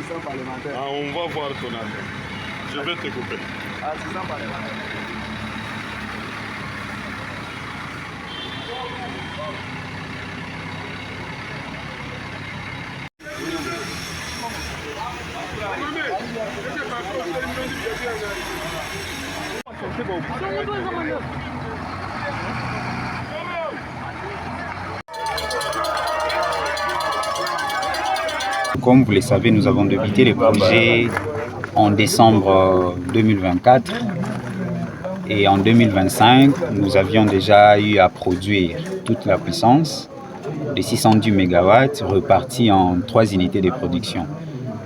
assistant parlementaire. Ah, on va voir ton agent. Je vais te couper. Assistant parlementaire. Comme vous le savez, nous avons débuté les projets en décembre 2024 et en 2025, nous avions déjà eu à produire toute la puissance de 610 MW repartie en 3 unités de production.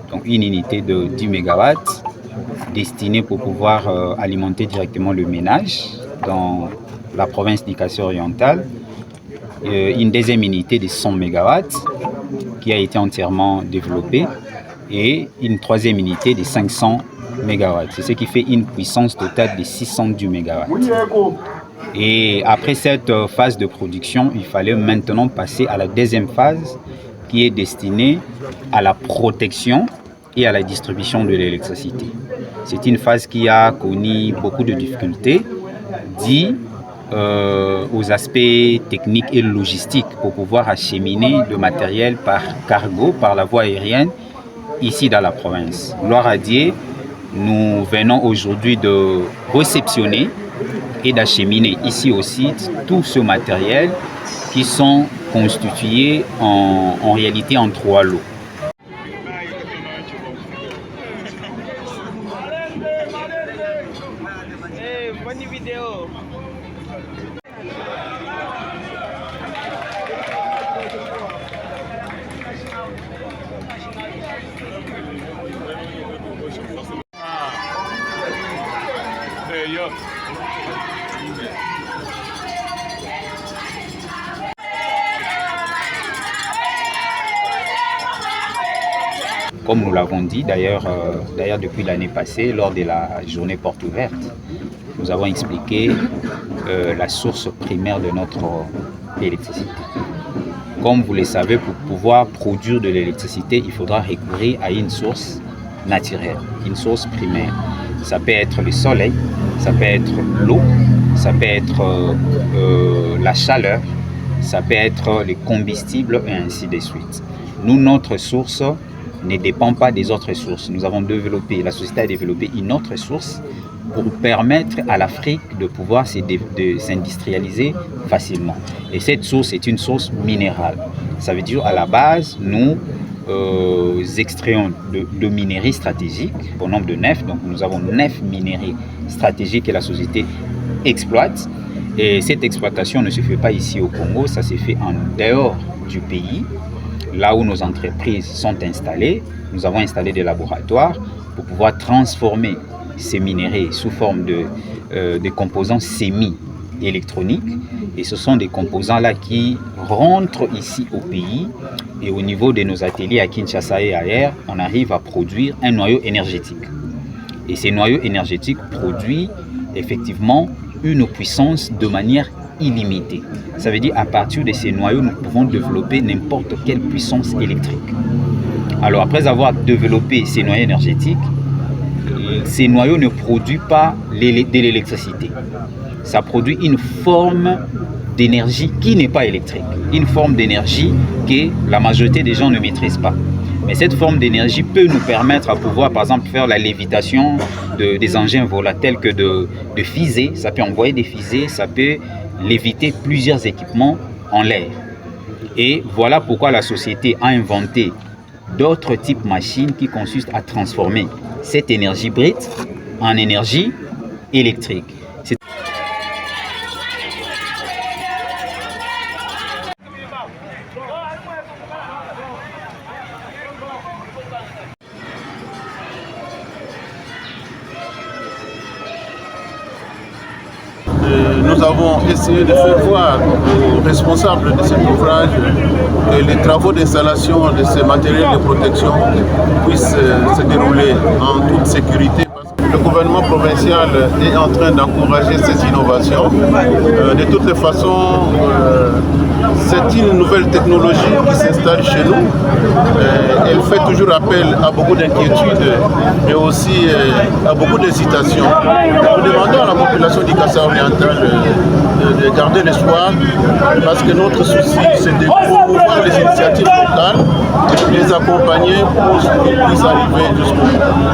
Donc une unité de 10 MW destinée pour pouvoir alimenter directement le ménage dans la province d'Ikassai orientale. Une deuxième unité de 100 MW qui a été entièrement développée et une troisième unité de 500 MW. C'est ce qui fait une puissance totale de 610 MW. Et après cette phase de production, il fallait maintenant passer à la deuxième phase qui est destinée à la protection et à la distribution de l'électricité. C'est une phase qui a connu beaucoup de difficultés, dit aux aspects techniques et logistiques pour pouvoir acheminer le matériel par cargo, par la voie aérienne, ici dans la province. Gloire à Dieu, nous venons aujourd'hui de réceptionner et d'acheminer ici aussi tout ce matériel qui sont constitués en réalité en 3 lots. Comme nous l'avons dit d'ailleurs depuis l'année passée, lors de la journée porte ouverte, nous avons expliqué la source primaire de notre électricité. Comme vous le savez, pour pouvoir produire de l'électricité, il faudra recourir à une source naturelle, une source primaire. Ça peut être le soleil, ça peut être l'eau, ça peut être la chaleur, ça peut être les combustibles et ainsi de suite. Nous, notre source ne dépend pas des autres sources. Nous avons développé, la société a développé une autre source pour permettre à l'Afrique de pouvoir s'industrialiser facilement. Et cette source est une source minérale. Ça veut dire à la base, nous extrayons de minerais stratégiques au nombre de 9. Donc nous avons 9 minerais stratégiques que la société exploite. Et cette exploitation ne se fait pas ici au Congo, ça se fait en dehors du pays. Là où nos entreprises sont installées, nous avons installé des laboratoires pour pouvoir transformer ces minéraux sous forme de composants semi-électroniques. Et ce sont des composants-là qui rentrent ici au pays. Et au niveau de nos ateliers à Kinshasa et ailleurs, on arrive à produire un noyau énergétique. Et ces noyaux énergétiques produisent effectivement une puissance de manière illimitée. Ça veut dire qu'à partir de ces noyaux, nous pouvons développer n'importe quelle puissance électrique. Alors après avoir développé ces noyaux énergétiques, ces noyaux ne produisent pas de l'électricité. Ça produit une forme d'énergie qui n'est pas électrique. Une forme d'énergie que la majorité des gens ne maîtrisent pas. Mais cette forme d'énergie peut nous permettre à pouvoir, par exemple, faire la lévitation des engins volants tels que de fusées. Ça peut envoyer des fusées, ça peut léviter plusieurs équipements en l'air. Et voilà pourquoi la société a inventé d'autres types de machines qui consistent à transformer cette énergie brute en énergie électrique. Nous avons essayé de faire voir aux responsables de cet ouvrage que les travaux d'installation de ces matériels de protection puissent se dérouler en toute sécurité. Le gouvernement provincial est en train d'encourager ces innovations. De toutes les façons, c'est une nouvelle technologie qui s'installe chez nous elle fait toujours appel à beaucoup d'inquiétudes, mais aussi à beaucoup d'hésitations. Nous demandons à la population du Kasaï oriental de garder l'espoir, parce que notre souci, c'est de promouvoir les initiatives locales, les accompagner pour qu'ils puissent arriver jusqu'au bout.